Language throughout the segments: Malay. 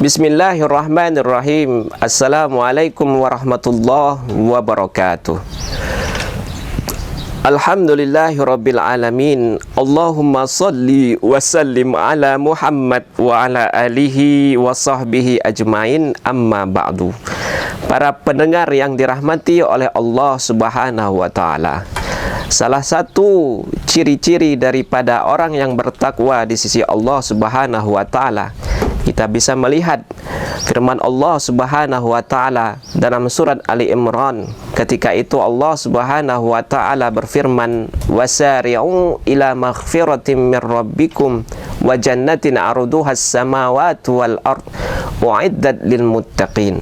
Bismillahirrahmanirrahim. Assalamualaikum warahmatullahi wabarakatuh. Alhamdulillahirabbil alamin. Allahumma salli wa sallim ala Muhammad wa ala alihi wa sahbihi ajmain. Amma ba'du. Para pendengar yang dirahmati oleh Allah Subhanahu wa taala, salah satu ciri-ciri daripada orang yang bertakwa di sisi Allah Subhanahu wa taala, kita bisa melihat firman Allah Subhanahu wa taala dalam surat Ali Imran. Ketika itu Allah Subhanahu wa taala berfirman, "Wasari'u ila maghfiratin min rabbikum wa jannatin 'arduhas samawati wal ard u'iddat lil muttaqin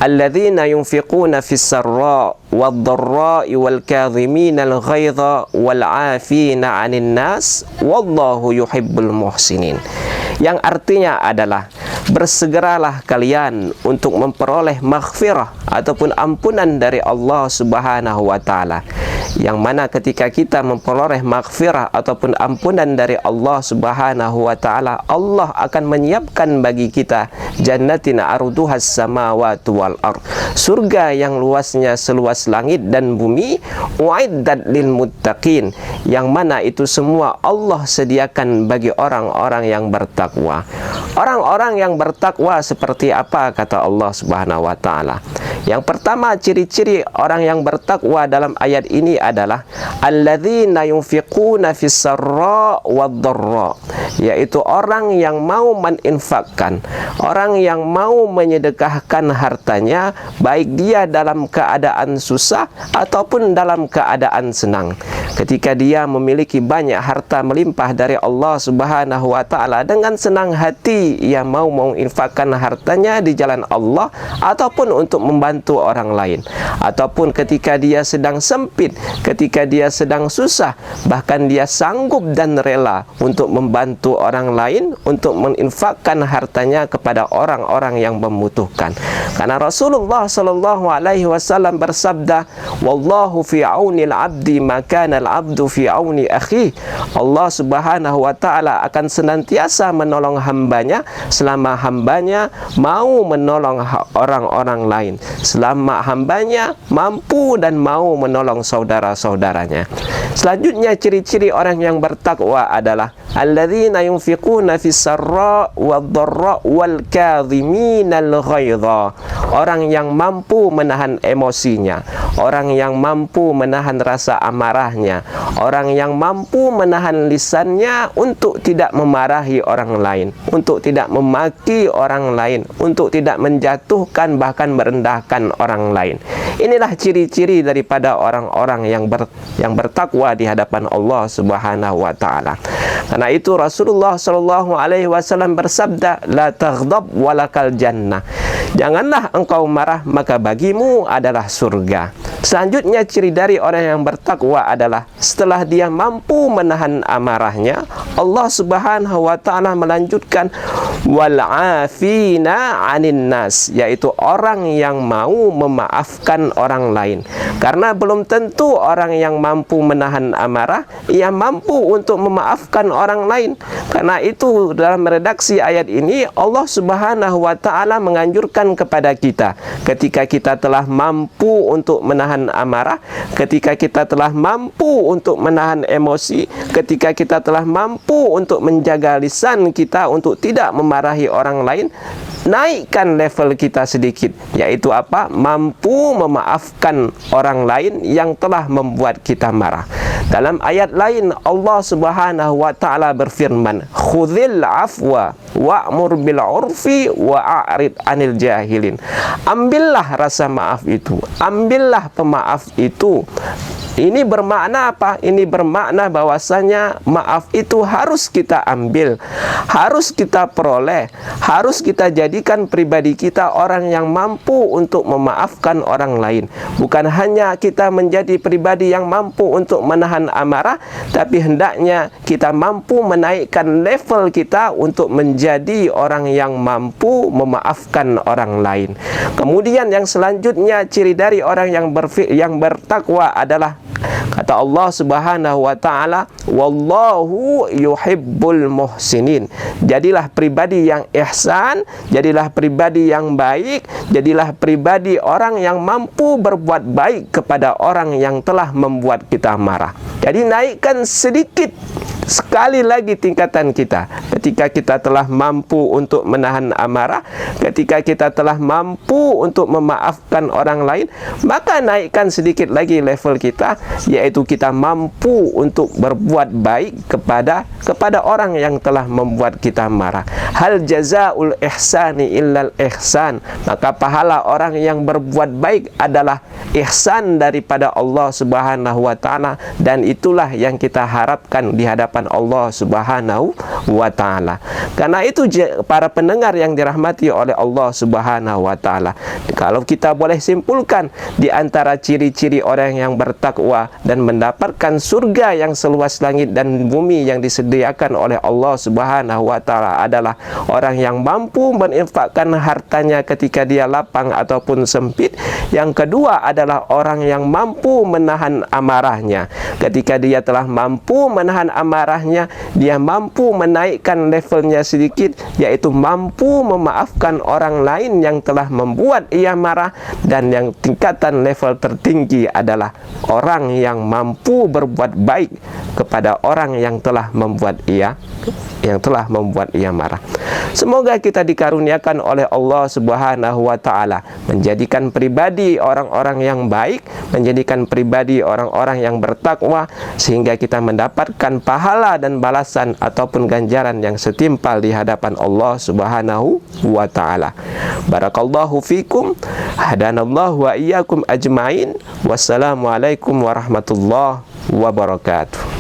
alladzina yunfiquna fis sarra wad dharra'i wal kadhimina al ghaidha wal 'afina 'anil nas wallahu yuhibbul muhsinin." Yang artinya adalah, bersegeralah kalian untuk memperoleh maghfirah ataupun ampunan dari Allah Subhanahu wa taala. Yang mana ketika kita memperoleh maghfirah ataupun ampunan dari Allah Subhanahu wa taala, Allah akan menyiapkan bagi kita jannatin arduhas samawati wal ard, surga yang luasnya seluas langit dan bumi, uiddat lil muttaqin, yang mana itu semua Allah sediakan bagi orang-orang yang bertakwa. Orang-orang yang bertakwa seperti apa, kata Allah Subhanahu wa taala? Yang pertama, ciri-ciri orang yang bertakwa dalam ayat ini adalah alladzina yunfiquna fis sarra wad dharra, yaitu orang yang mau meninfakkan, orang yang mau menyedekahkan hartanya, baik dia dalam keadaan susah ataupun dalam keadaan senang. Ketika dia memiliki banyak harta melimpah dari Allah Subhanahu wa taala, dengan senang hati ia mau menginfakkan hartanya di jalan Allah ataupun untuk membantu orang lain, ataupun ketika dia sedang sempit, ketika dia sedang susah, bahkan dia sanggup dan rela untuk membantu orang lain, untuk menginfakkan hartanya kepada orang-orang yang membutuhkan. Karena Rasulullah sallallahu alaihi wasallam bersabda, "Wallahu fi aunil 'abdi ma kana al-'abdu fi auni akhi." Allah Subhanahu wa taala akan senantiasa menolong hambanya selama hambanya mau menolong orang-orang lain, selama hambanya mampu dan mau menolong saudara-saudaranya. Selanjutnya, ciri-ciri orang yang bertakwa adalah alladzina yunfiquna fis sarra wad dharra wal kadhimina al ghaidha, orang yang mampu menahan emosinya, orang yang mampu menahan rasa amarahnya, orang yang mampu menahan lisannya untuk tidak memarahi orang lain, untuk tidak memaki orang lain, untuk tidak menjatuhkan bahkan merendahkan orang lain. Inilah ciri-ciri daripada orang-orang yang bertakwa di hadapan Allah Subhanahu wa taala. Karena itu Rasulullah sallallahu alaihi wasallam bersabda, "La taghdab walakal jannah." Janganlah engkau marah, maka bagimu adalah surga. Selanjutnya, ciri dari orang yang bertakwa adalah setelah dia mampu menahan amarahnya, Allah Subhanahu wa taala melanjutkan wal afina 'anin nas, yaitu orang yang mau memaafkan orang lain. Karena belum tentu orang yang mampu menahan amarah ia mampu untuk memaafkan orang lain. Karena itu dalam redaksi ayat ini Allah Subhanahu wa taala menganjurkan kepada kita, ketika kita telah mampu untuk menahan amarah, ketika kita telah mampu untuk menahan emosi, ketika kita telah mampu untuk menjaga lisan kita untuk tidak memarahi orang lain, naikkan level kita sedikit, yaitu apa? Mampu memaafkan orang lain yang telah membuat kita marah. Dalam ayat lain Allah Subhanahu wa taala berfirman, "Khudzil afwa wa'mur bil 'urfi wa'rid 'anil jahilin." Ambillah rasa maaf itu, ambillah pemaaf itu. Ini bermakna apa? Ini bermakna bahwasanya maaf itu harus kita ambil, harus kita peroleh, harus kita jadikan pribadi kita orang yang mampu untuk memaafkan orang lain. Bukan hanya kita menjadi pribadi yang mampu untuk menahan amarah, tapi hendaknya kita mampu menaikkan level kita untuk menjadi orang yang mampu memaafkan orang lain. Kemudian yang selanjutnya, ciri dari orang yang bertakwa adalah Kata Allah Subhanahu wa taala, wallahu yuhibbul muhsinin. Jadilah pribadi yang ihsan, jadilah pribadi yang baik, jadilah pribadi orang yang mampu berbuat baik kepada orang yang telah membuat kita marah. Jadi naikkan sedikit sekali lagi tingkatan kita. Ketika kita telah mampu untuk menahan amarah, ketika kita telah mampu untuk memaafkan orang lain, maka naikkan sedikit lagi level kita, yaitu kita mampu untuk berbuat baik kepada orang yang telah membuat kita marah. Hal jazaul ihsani illal ihsan. Maka pahala orang yang berbuat baik adalah ihsan daripada Allah Subhanahu wa taala, dan itulah yang kita harapkan di hadapan Allah Subhanahu wa taala. Karena itu para pendengar yang dirahmati oleh Allah Subhanahu wa taala, kalau kita boleh simpulkan di antara ciri-ciri orang yang bertakwa dan mendapatkan surga yang seluas langit dan bumi yang disediakan oleh Allah Subhanahu wa taala adalah orang yang mampu menginfakkan hartanya ketika dia lapang ataupun sempit. Yang kedua adalah orang yang mampu menahan amarahnya. Ketika dia telah mampu menahan amarahnya, dia mampu menaikkan levelnya sedikit, yaitu mampu memaafkan orang lain yang telah membuat ia marah. Dan yang tingkatan level tertinggi adalah orang yang mampu berbuat baik kepada orang yang telah membuat ia marah. Semoga kita dikaruniakan oleh Allah Subhanahu wa taala menjadikan pribadi orang-orang yang baik, menjadikan pribadi orang-orang yang bertakwa, sehingga kita mendapatkan pahala dan balasan ataupun ganjaran yang setimpal di hadapan Allah Subhanahu wa taala. Barakallahu fikum, hadanallahu wa iyyakum ajmain. Wassalamualaikum warahmatullahi wabarakatuh.